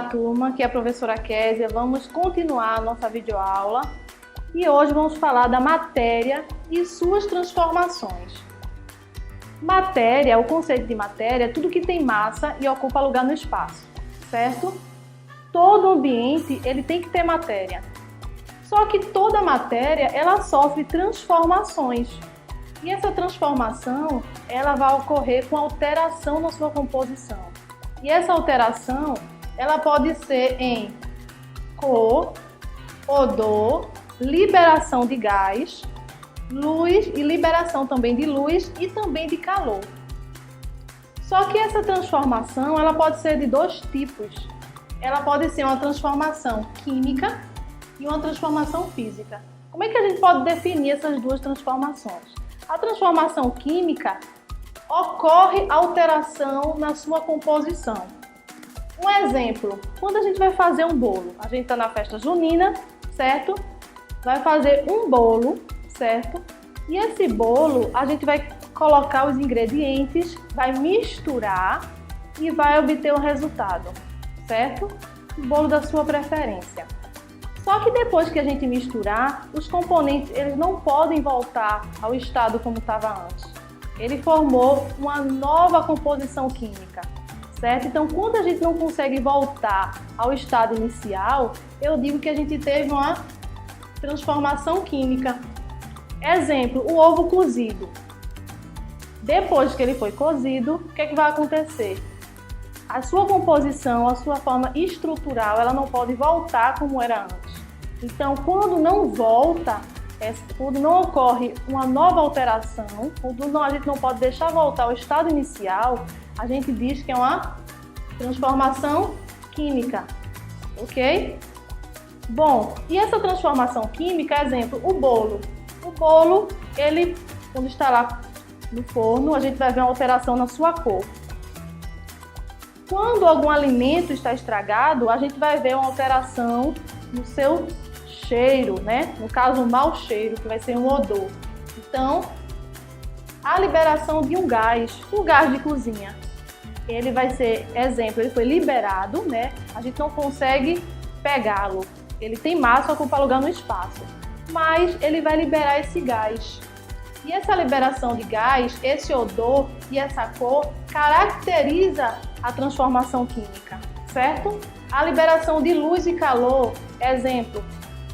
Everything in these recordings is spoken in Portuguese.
turma, aqui é a professora Késia. Vamos continuar a nossa videoaula e hoje vamos falar da matéria e suas transformações. Matéria, o conceito de matéria é tudo que tem massa e ocupa lugar no espaço, certo? Todo ambiente ele tem que ter matéria. Só que toda matéria ela sofre transformações. E essa transformação ela vai ocorrer com alteração na sua composição. E essa alteração ela pode ser em cor, odor, liberação de gás, luz e liberação também de luz e também de calor. Só que essa transformação ela pode ser de dois tipos. Ela pode ser uma transformação química e uma transformação física. Como é que a gente pode definir essas duas transformações? A transformação química ocorre alteração na sua composição. Um exemplo, quando a gente vai fazer um bolo, a gente está na festa junina, certo? Vai fazer um bolo, certo? E esse bolo a gente vai colocar os ingredientes, vai misturar e vai obter o resultado, certo? O bolo da sua preferência. Só que depois que a gente misturar, os componentes eles não podem voltar ao estado como estava antes. Ele formou uma nova composição química, certo? Então, quando a gente não consegue voltar ao estado inicial, eu digo que a gente teve uma transformação química. Exemplo, o ovo cozido. Depois que ele foi cozido, o que é que vai acontecer? A sua composição, a sua forma estrutural, ela não pode voltar como era antes. Então, quando não volta, quando não ocorre uma nova alteração, quando a gente não pode deixar voltar ao estado inicial, a gente diz que é uma transformação química, ok? Bom, e essa transformação química, exemplo, o bolo. O bolo, ele, quando está lá no forno, a gente vai ver uma alteração na sua cor. Quando algum alimento está estragado, a gente vai ver uma alteração no seu cheiro, né? No caso, um mau cheiro, que vai ser um odor. Então, a liberação de um gás, o gás de cozinha, ele vai ser, exemplo, ele foi liberado, né? A gente não consegue pegá-lo. Ele tem massa, ocupa lugar no espaço, mas ele vai liberar esse gás. E essa liberação de gás, esse odor e essa cor caracteriza a transformação química, certo? A liberação de luz e calor, exemplo,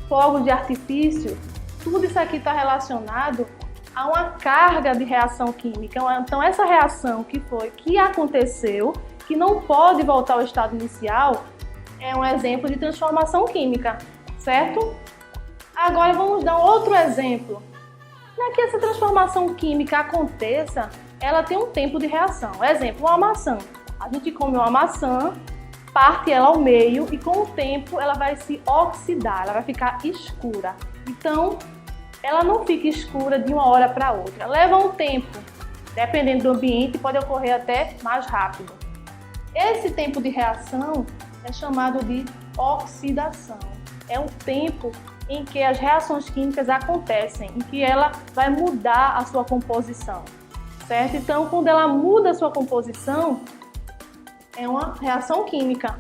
fogos de artifício, tudo isso aqui está relacionado a uma carga de reação química. Então, essa reação que aconteceu, que não pode voltar ao estado inicial, é um exemplo de transformação química, certo? Agora vamos dar outro exemplo. Para que essa transformação química aconteça, ela tem um tempo de reação. Exemplo, uma maçã. A gente come uma maçã, parte ela ao meio e com o tempo ela vai se oxidar, ela vai ficar escura. Então, ela não fica escura de uma hora para outra. Leva um tempo, dependendo do ambiente, pode ocorrer até mais rápido. Esse tempo de reação é chamado de oxidação. É o tempo em que as reações químicas acontecem, em que ela vai mudar a sua composição, certo? Então, quando ela muda a sua composição, é uma reação química.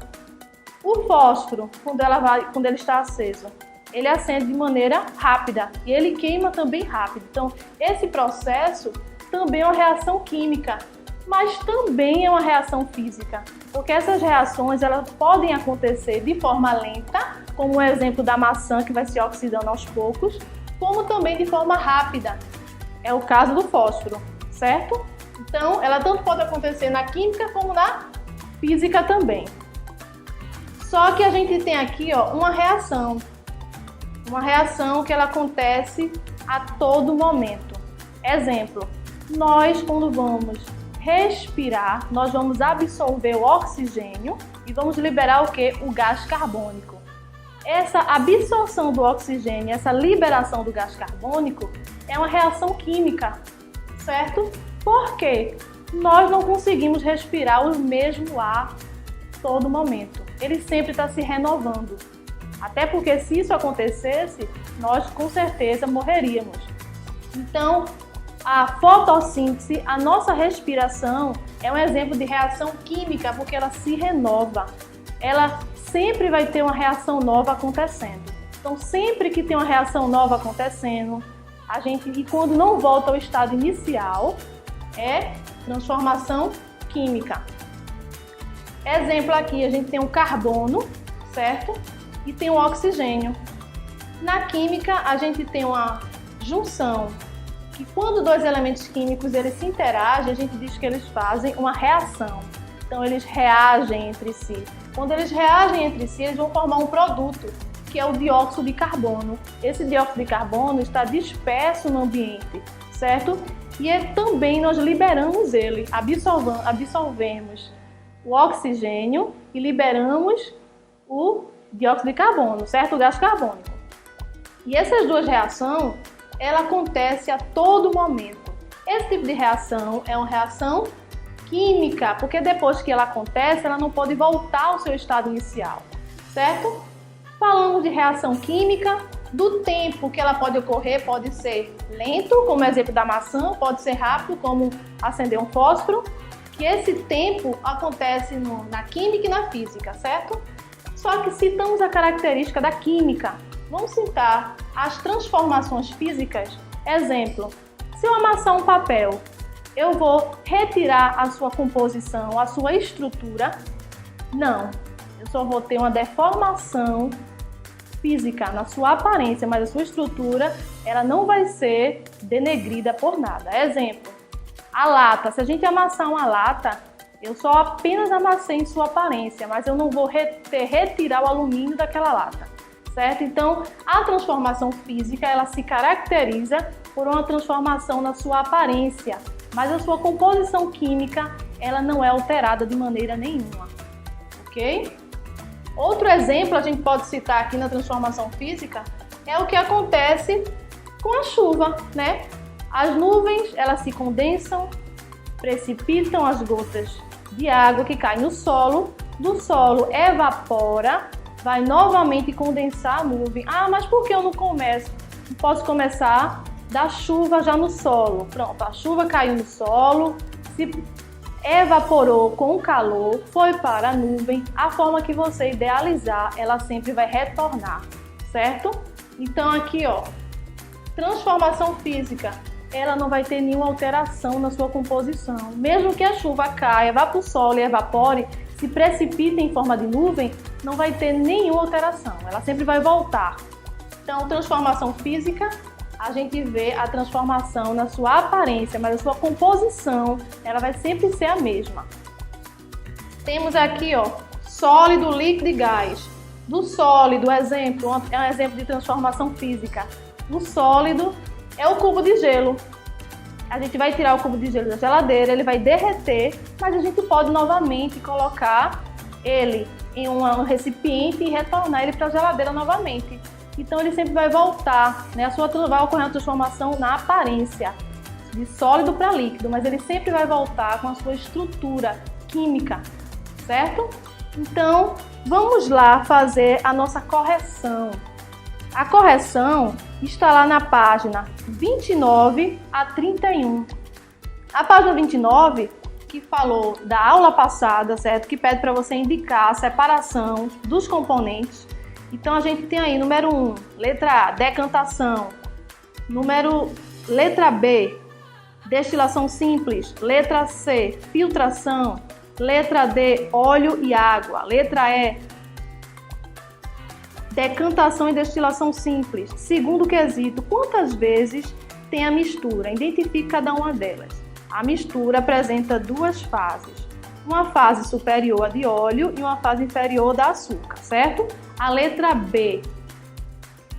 O fósforo, quando ele está aceso, ele acende de maneira rápida e ele queima também rápido. Então, esse processo também é uma reação química, mas também é uma reação física, porque essas reações elas podem acontecer de forma lenta, como o exemplo da maçã que vai se oxidando aos poucos, como também de forma rápida, é o caso do fósforo, certo? Então, ela tanto pode acontecer na química como na física também. Só que a gente tem aqui uma reação que ela acontece a todo momento. Exemplo, nós quando vamos respirar, nós vamos absorver o oxigênio e vamos liberar o que? O gás carbônico. Essa absorção do oxigênio, essa liberação do gás carbônico é uma reação química, certo? Por quê? Nós não conseguimos respirar o mesmo ar todo momento. Ele sempre está se renovando. Até porque se isso acontecesse, nós com certeza morreríamos. Então, a fotossíntese, a nossa respiração, é um exemplo de reação química porque ela se renova. Ela sempre vai ter uma reação nova acontecendo. Então, sempre que tem uma reação nova acontecendo, e quando não volta ao estado inicial, é transformação química. Exemplo aqui, a gente tem o carbono, certo? E tem o oxigênio. Na química, a gente tem uma junção, que quando dois elementos químicos eles se interagem, a gente diz que eles fazem uma reação. Então, eles reagem entre si. Quando eles reagem entre si, eles vão formar um produto, que é o dióxido de carbono. Esse dióxido de carbono está disperso no ambiente, certo? E também nós liberamos ele, absorvemos o oxigênio e liberamos o dióxido de carbono, certo? O gás carbônico. E essas duas reações, ela acontece a todo momento. Esse tipo de reação é uma reação química, porque depois que ela acontece, ela não pode voltar ao seu estado inicial, certo? Falamos de reação química, do tempo que ela pode ocorrer, pode ser lento, como o exemplo da maçã, pode ser rápido, como acender um fósforo, que esse tempo acontece na química e na física, certo? Só que citamos a característica da química. Vamos citar as transformações físicas. Exemplo, se eu amassar um papel, eu vou retirar a sua composição, a sua estrutura? Não, eu só vou ter uma deformação física na sua aparência, mas a sua estrutura ela não vai ser denegrida por nada. Exemplo, a lata. Se a gente amassar uma lata, eu só apenas amassei em sua aparência, mas eu não vou retirar o alumínio daquela lata, certo? Então, a transformação física, ela se caracteriza por uma transformação na sua aparência, mas a sua composição química, ela não é alterada de maneira nenhuma, ok? Outro exemplo a gente pode citar aqui na transformação física é o que acontece com a chuva, né? As nuvens, elas se condensam, precipitam as gotas de água que caem no solo, do solo evapora, vai novamente condensar a nuvem. Ah, mas por que eu não posso começar da chuva já no solo? Pronto, a chuva caiu no solo, se evaporou com o calor, foi para a nuvem, a forma que você idealizar, ela sempre vai retornar, certo? Então aqui, ó, transformação física, ela não vai ter nenhuma alteração na sua composição. Mesmo que a chuva caia, vá para o solo e evapore, se precipita em forma de nuvem, não vai ter nenhuma alteração, ela sempre vai voltar. Então, transformação física, a gente vê a transformação na sua aparência, mas a sua composição, ela vai sempre ser a mesma. Temos aqui, ó, sólido, líquido e gás. Do sólido, exemplo, é um exemplo de transformação física. O sólido é o cubo de gelo. A gente vai tirar o cubo de gelo da geladeira, ele vai derreter, mas a gente pode novamente colocar ele em um recipiente e retornar ele para a geladeira novamente. Então ele sempre vai voltar, né? Vai ocorrer uma transformação na aparência, de sólido para líquido, mas ele sempre vai voltar com a sua estrutura química, certo? Então, vamos lá fazer a nossa correção. A correção está lá na página 29 a 31. A página 29, que falou da aula passada, certo? Que pede para você indicar a separação dos componentes. Então, a gente tem aí, número 1, letra A, decantação. Letra B, destilação simples. Letra C, filtração. Letra D, óleo e água. Letra E, decantação e destilação simples. Segundo quesito, quantas vezes tem a mistura? Identifique cada uma delas. A mistura apresenta duas fases. Uma fase superior a de óleo e uma fase inferior da açúcar, certo? A letra B,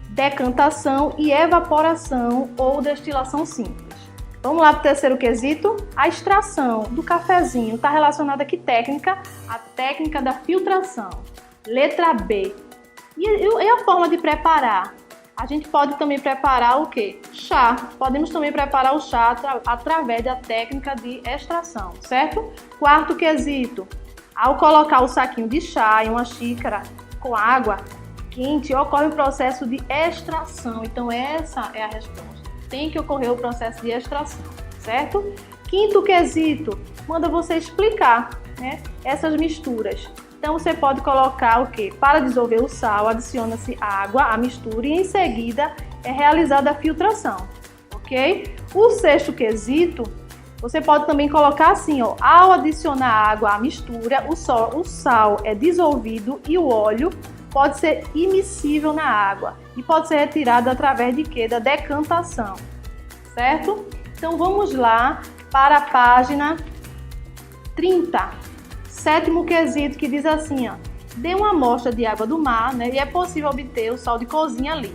decantação e evaporação ou destilação simples. Vamos lá para o terceiro quesito. A extração do cafezinho está relacionada a que técnica? A técnica da filtração. Letra B. E a forma de preparar? A gente pode também preparar o quê? Chá. Podemos também preparar o chá através da técnica de extração, certo? Quarto quesito. Ao colocar o saquinho de chá em uma xícara com água quente, ocorre o processo de extração. Então, essa é a resposta. Tem que ocorrer o processo de extração, certo? Quinto quesito. Manda você explicar, né, essas misturas. Então você pode colocar o quê? Para dissolver o sal, adiciona-se água à mistura e em seguida é realizada a filtração, ok? O sexto quesito, você pode também colocar assim, ó, ao adicionar água à mistura, o sal é dissolvido e o óleo pode ser immiscível na água e pode ser retirado através de quê? Da decantação, certo? Então vamos lá para a página 30, sétimo quesito, que diz assim, ó, dê uma amostra de água do mar, né, e é possível obter o sal de cozinha ali.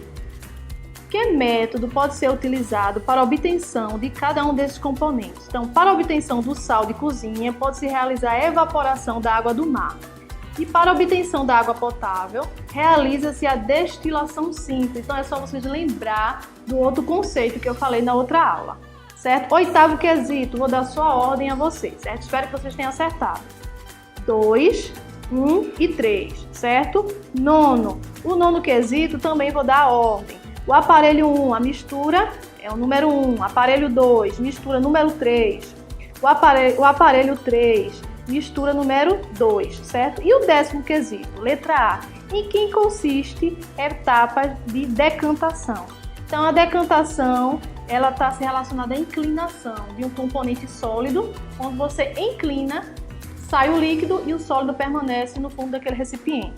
Que método pode ser utilizado para a obtenção de cada um desses componentes? Então, para a obtenção do sal de cozinha, pode-se realizar a evaporação da água do mar. E para a obtenção da água potável, realiza-se a destilação simples. Então, é só vocês lembrar do outro conceito que eu falei na outra aula, certo? Oitavo quesito, vou dar sua ordem a vocês, certo? Espero que vocês tenham acertado. 2, 1 e 3, certo? O nono quesito também vou dar a ordem. O aparelho 1, a mistura é o número 1. Aparelho 2, mistura número 3. O aparelho 3, mistura número 2, certo? E o décimo quesito, letra A, em que consiste etapas de decantação. Então, a decantação, ela está se relacionada à inclinação de um componente sólido. Quando você inclina, sai o líquido e o sólido permanece no fundo daquele recipiente.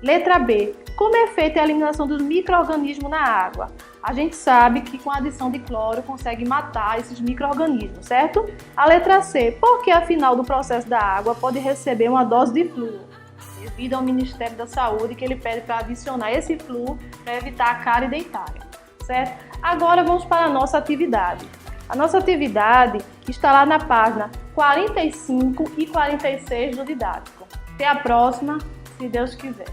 Letra B. Como é feita a eliminação dos micro-organismos na água? A gente sabe que com a adição de cloro consegue matar esses micro-organismos, certo? A letra C. Porque ao final do processo da água pode receber uma dose de flúor, devido ao Ministério da Saúde, que ele pede para adicionar esse flúor para evitar a cárie dentária, certo? Agora vamos para a nossa atividade. A nossa atividade está lá na página 45 e 46 do didático. Até a próxima, se Deus quiser.